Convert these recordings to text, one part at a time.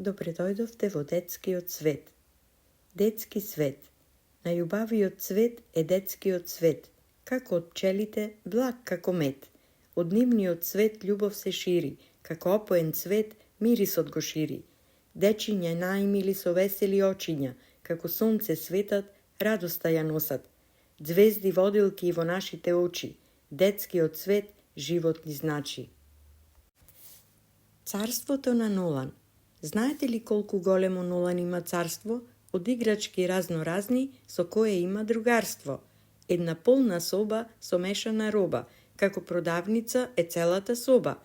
Добре дојдовте во детскиот свет. Детски свет. Најубавиот цвет е детскиот свет. Како од пчелите, благ како мед. Од нивниот цвет љубов се шири, како опоен цвет мирисот го шири. Дечиња најмили со весели очиња, како сонце светат, радоста ја носат. Звезди водилки во нашите очи, детскиот свет живот ни значи. Царството на Нолан. Знаете ли колку големо Нолан има царство? Од играчки разноразни, со кое има другарство. Една полна соба со мешана роба, како продавница е целата соба.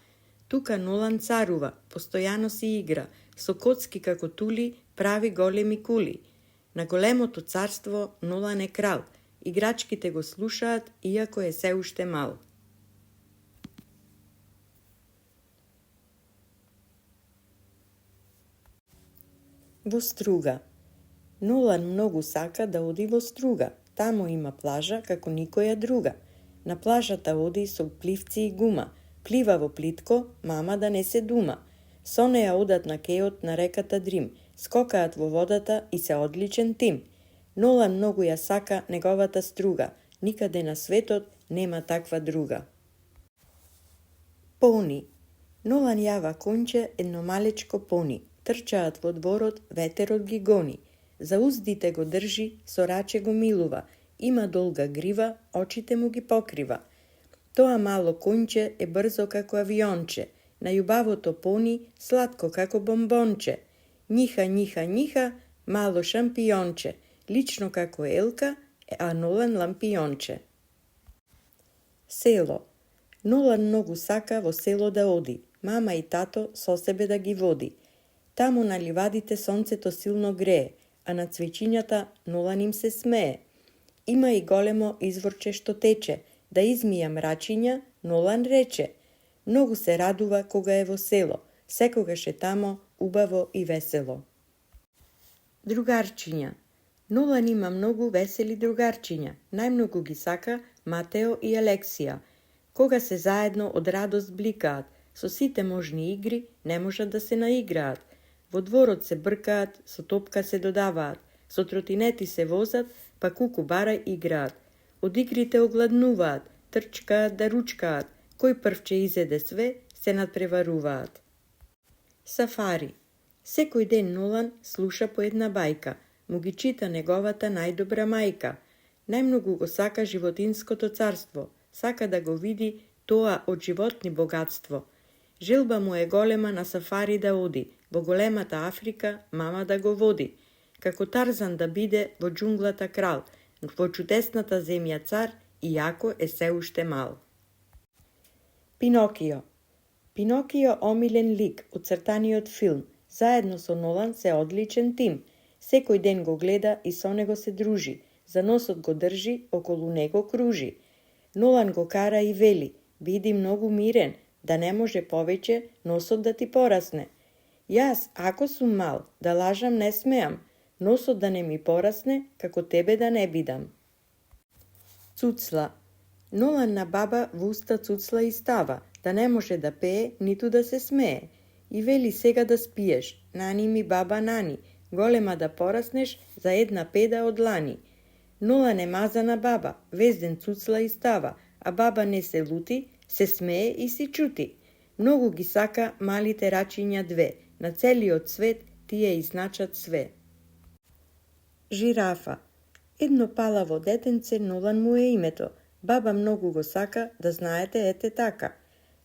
Тука Нолан царува, постојано си игра, со коцки како тули прави големи кули. На големото царство Нолан е крал, играчките го слушаат, иако е се уште мал. Во Струга. Нолан многу сака да оди во Струга. Таму има плажа како никоја друга. На плажата оди со пливци и гума. Плива во плитко, мама да не се дума. Со неја одат на кеот на реката Дрим. Скокаат во водата и се одличен тим. Нолан многу ја сака неговата Струга. Никаде на светот нема таква друга. Пони. Нолан јава конче едно малечко пони. Трчаат во дворот, ветерот ги гони. За уздите го држи, со раче го милува. Има долга грива, очите му ги покрива. Тоа мало конче е брзо како авионче. Најубавото пони, сладко како бомбонче. Њиха, њиха, њиха, мало шампионче. Лично како Елка, а Нолан лампионче. Село. Нолан многу сака во село да оди. Мама и тато со себе да ги води. Таму на ливадите сонцето силно грее, а на цвеќињата Нолан им се смее. Има и големо изворче што тече, да измија мрачиња, Нолан рече. Многу се радува кога е во село, секогаш е тамо убаво и весело. Другарчиња. Нолан има многу весели другарчиња, најмногу ги сака Матео и Алексија. Кога се заедно од радост бликаат, со сите можни игри не можат да се наиграат. Во дворот се бркаат, со топка се додаваат, со тротинети се возат, па куку барај играат. Од игрите огладнуваат, трчкаат да ручкаат, кој прв че изеде све, се надпреваруваат. Сафари. Секој ден Нолан слуша по една бајка, му ги чита неговата најдобра мајка. Најмногу го сака животинското царство, сака да го види тоа од животни богатство. Желба му е голема на сафари да оди, во големата Африка мама да го води. Како Тарзан да биде во џунглата крал, во чудесната земја цар, иако е се уште мал. Пинокио. Пинокио омилен лик од цртаниот филм, заедно со Нолан се одличен тим. Секој ден го гледа и со него се дружи, за носот го држи, околу него кружи. Нолан го кара и вели, биди многу мирен, да не може повеќе носот да ти порасне. Јас, ако сум мал, да лажам не смеам, носот да не ми порасне, како тебе да не бидам. Цуцла. Нолан на баба во уста цуцла и става, да не може да пее, ниту да се смее. И вели сега да спиеш, нани ми баба нани, голема да пораснеш за една педа од лани. Нолан е мазана баба, везден цуцла и става, а баба не се лути, се смее и си чути. Многу ги сака малите рачиња две, на целиот свет тие изначат све. Жирафа. Едно палаво детенце Нолан му е името. Баба многу го сака, да знаете ете така.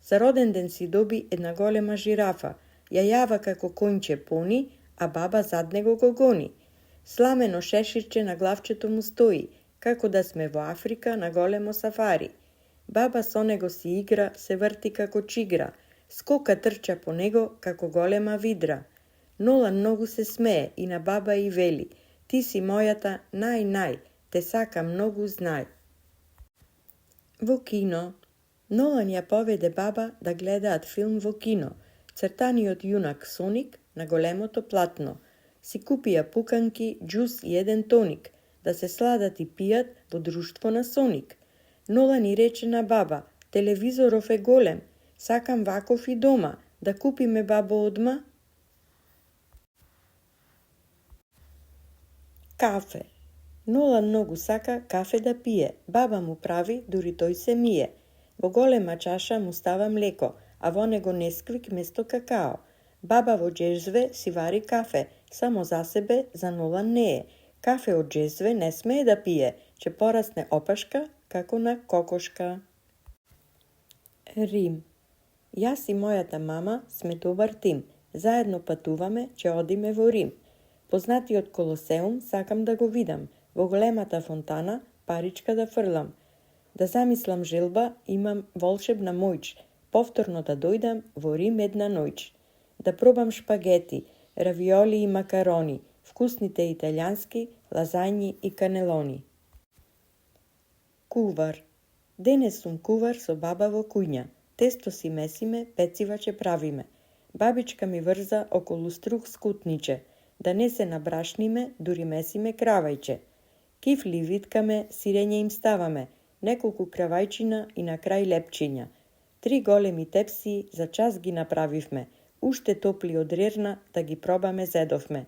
За роден ден си доби една голема жирафа. Ја јава како конче пони, а баба зад него го гони. Сламено шеширче на главчето му стои, како да сме во Африка на големо сафари. Баба со него си игра, се врти како чигра, скока трча по него како голема видра. Нолан многу се смее и на баба и вели, ти си мојата нај, те сакам многу знај. Во кино. Нолан ја поведе баба да гледаат филм во кино, цртаниот јунак Соник на големото платно. Си купија пуканки, џус и еден тоник, да се сладат и пијат во друштво на Соник. Нолан и рече на баба, телевизоров е голем, сакам ваков и дома, да купиме бабо одма. Кафе. Нолан многу сака кафе да пие. Баба му прави, дури тој се мие. Во голема чаша му става млеко, а во него несквик место какао. Баба во џезве си вари кафе, само за себе, за Нолан не е. Кафе од џезве не смее да пие, че порасне опашка, како на кокошка. Рим. Јас и мојата мама сме добар тим. Заедно патуваме, че одиме во Рим. Познатиот Колосеум сакам да го видам. Во големата фонтана паричка да фрлам. Да замислам желба, имам волшебна моќ. Повторно да дојдам во Рим една ноќ. Да пробам шпагети, равиоли и макарони, вкусните италијански, лазањи и канелони. Кувар. Денес сум кувар со баба во куња. Тесто си месиме, пециваче правиме. Бабичка ми врза околу струх скутниче, да не се набрашниме, дури месиме кравајче. Кифли виткаме, сирење им ставаме, неколку кравајчина и на крај лепчиња. 3 големи тепсии за час ги направивме, уште топли од рерна да ги пробаме зедовме.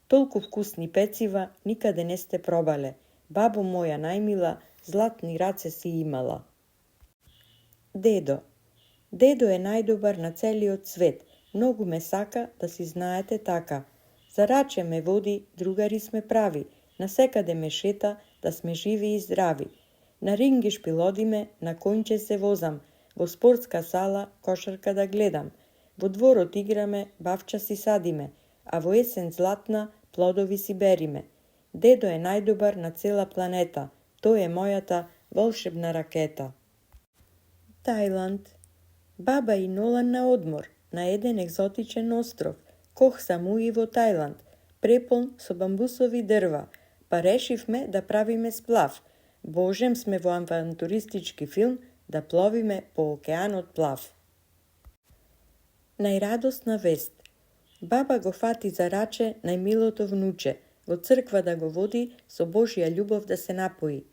Толку вкусни пецива никаде не сте пробале. Бабо моја најмила, златни раце си имала. Дедо. Дедо е најдобар на целиот свет. Многу ме сака да си знаете така. За раче ме води, другари сме прави. Насекаде ме шета, да сме живи и здрави. На ринги шпилодиме, на конјче се возам. Во спортска сала кошарка да гледам. Во дворот играме, бавча си садиме. А во есен златна, плодови си бериме. Дедо е најдобар на цела планета. Тој е мојата волшебна ракета. Тајланд. Баба и Нолан на одмор, на еден екзотичен остров, Кох Самуи во Тајланд, преполн со бамбусови дрва, па решивме да правиме сплав. Божем сме во авантуристички филм да пловиме по океанот плав. Најрадосна вест. Баба го фати за раче најмилото внуче, во црква да го води со Божја љубов да се напои.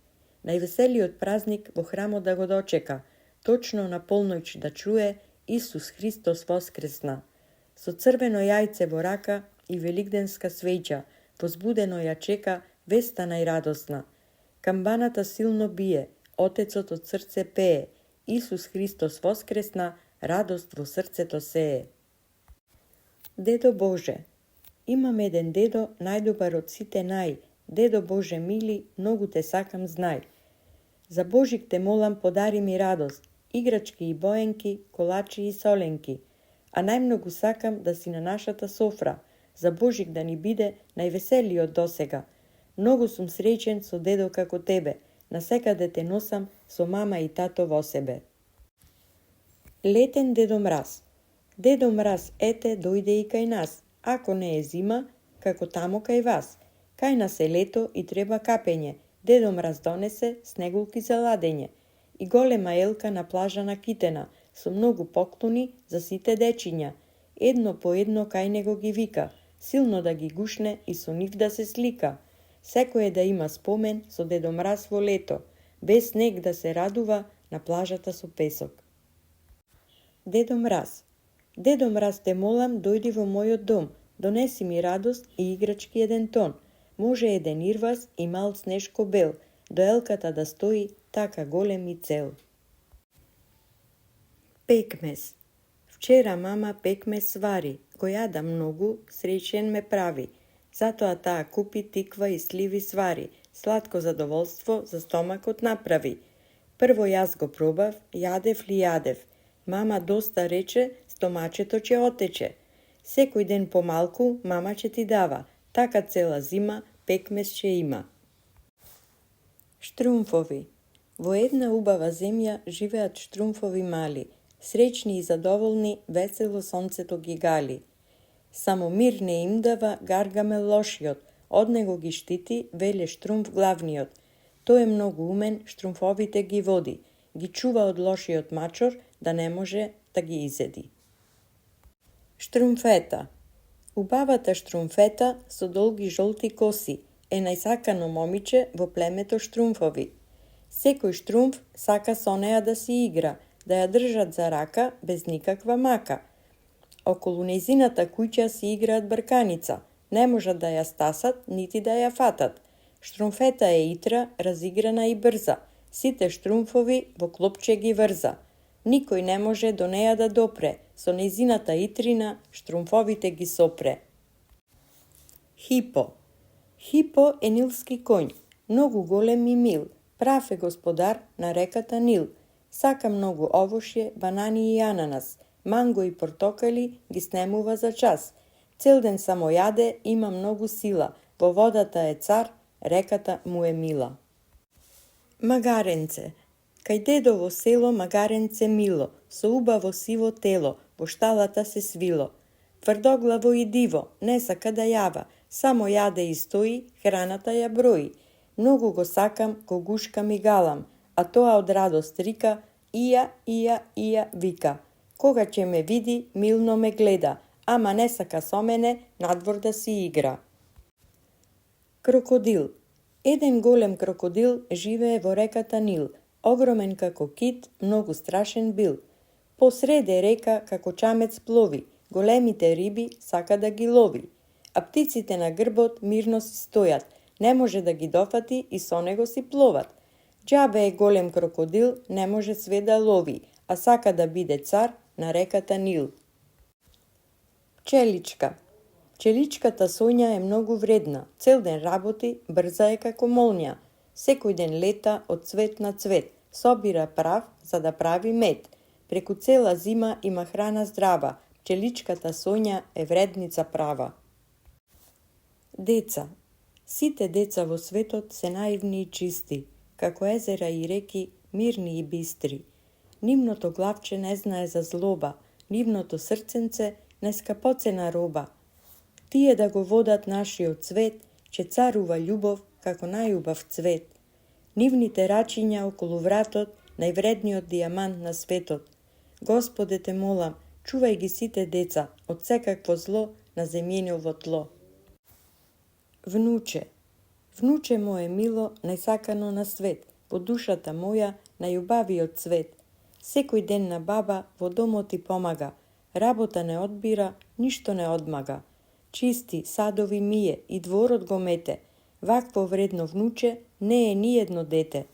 Највеселиот празник во храмот да го дочека, точно на полноќ да чуе Исус Христос воскресна. Со црвено јајце во рака и великденска свеќа, возбудено ја чека веста најрадосна. Камбаната силно бие, Отецот од срце пее, Исус Христос воскресна, радост во срцето сее. Дедо Боже. Имам еден дедо, најдобар од сите нај. Дедо Боже мили, многу те сакам знај. За Божик те молам, подари ми радост, играчки и боенки, колачи и соленки. А најмногу сакам да си на нашата софра, за Божик да ни биде највеселиот досега. Многу сум среќен со дедо како тебе, насекаде те носам со мама и тато во себе. Летен Дедо Мраз. Дедо Мраз, ете, дојде и кај нас. Ако не е зима, како тамо кај вас. Кај нас е лето и треба капење. Дедо Мраз донесе снегулки за ладење. И голема елка на плажа на Китена, со многу поклони за сите дечиња. Едно по едно кај него ги вика, силно да ги гушне и со нив да се слика. Секој е да има спомен со Дедо Мраз во лето, без снег да се радува на плажата со песок. Дедо Мраз. Дедо Мраз, те молам, дојди во мојот дом, донеси ми радост и играчки еден тон. Може еден ирвас и мал снешко бел, до елката да стои така голем и цел. Пекмез. Вчера мама пекмез свари, го јадам многу, среќен ме прави. Затоа таа купи тиква и сливи свари, сладко задоволство за стомакот направи. Прво јас го пробав, јадев ли јадев. Мама доста рече, стомачето ќе отече. Секој ден помалку мама ќе ти дава, така цела зима пекмез ќе има. Штрумфови. Во една убава земја живеат штрумфови мали, среќни и задоволни, весело сонцето ги гали. Само мир не им дава Гаргамел лошиот, од него ги штити, веле Штрумф главниот. Тој е многу умен, штрумфовите ги води, ги чува од лошиот мачор, да не може да ги изеди. Штрумфета. Убавата Штрумфета со долги жолти коси е најсакано момиче во племето Штрумфови. Секој Штрумф сака со неа да си игра, да ја држат за рака без никаква мака. Околу нејзината куќа си играат брканица, Не можат да ја стасат, нити да ја фатат. Штрумфета е итра, разиграна и брза. Сите штрумфови во клопче ги врза. Никој не може до неја да допре, со нејзината итрина штрумфовите ги сопре. Хипо. Хипо е нилски коњ, многу голем и мил, прав е господар на реката Нил. Сака многу овошје, банани и ананас, манго и портокали ги снемува за час. Цел ден само јаде, има многу сила, во водата е цар, реката му е мила. Магаренце. Кај дедо во село магаренце мило, со убаво сиво тело, во шталата се свило. Тврдоглаво и диво, не сака да јава, само јаде и стои, храната ја брои. Многу го сакам, го гушкам и галам, а тоа од радост рика, ија, вика. Кога ќе ме види, милно ме гледа, ама не сака со мене надвор да си игра. Крокодил. Еден голем крокодил живее во реката Нил, огромен како кит, многу страшен бил. Посреде река како чамец плови, големите риби сака да ги лови. А птиците на грбот мирно си стојат, не може да ги дофати и со него си пловат. Џабе е голем крокодил, не може све да лови, а сака да биде цар на реката Нил. Пчеличка. Пчеличката Сонја е многу вредна, цел ден работи, брза е како молња. Секој ден лета од цвет на цвет, собира прав за да прави мед. Преку цела зима има храна здрава, пчеличката Сонја е вредница права. Деца. Сите деца во светот се наивни и чисти, како езера и реки, мирни и бистри. Нивното главче не знае за злоба, нивното срценце не скапоцена роба. Тие да го водат нашиот свет, че царува љубов како најубав цвет. Нивните рачиња околу вратот, највредниот дијамант на светот. Господе те молам, чувај ги сите деца од секакво зло на земјиново тло. Внуче. Внуче моје мило, најсакано на свет, во душата моја најубавиот цвет. Секој ден на баба во домот ти помага, работа не одбира, ништо не одмага. Чисти, садови мие и дворот го мете. Вакво вредно внуче не е ни едно дете.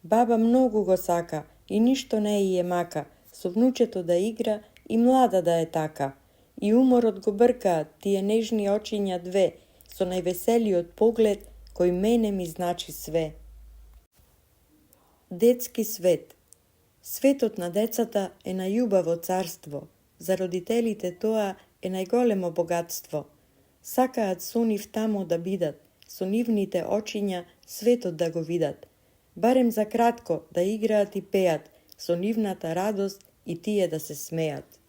Баба многу го сака и ништо не е мака, со внучето да игра и млада да е така. И уморот го бркаат тие нежни очиња две, со највеселиот поглед кој мене ми значи све. Детски свет. Светот на децата е најубаво царство. За родителите тоа е најголемо богатство. Сакаат со нив тамо да бидат, со нивните очиња светот да го видат. Барем за кратко да играат и пеат, со нивната радост и тие да се смеат.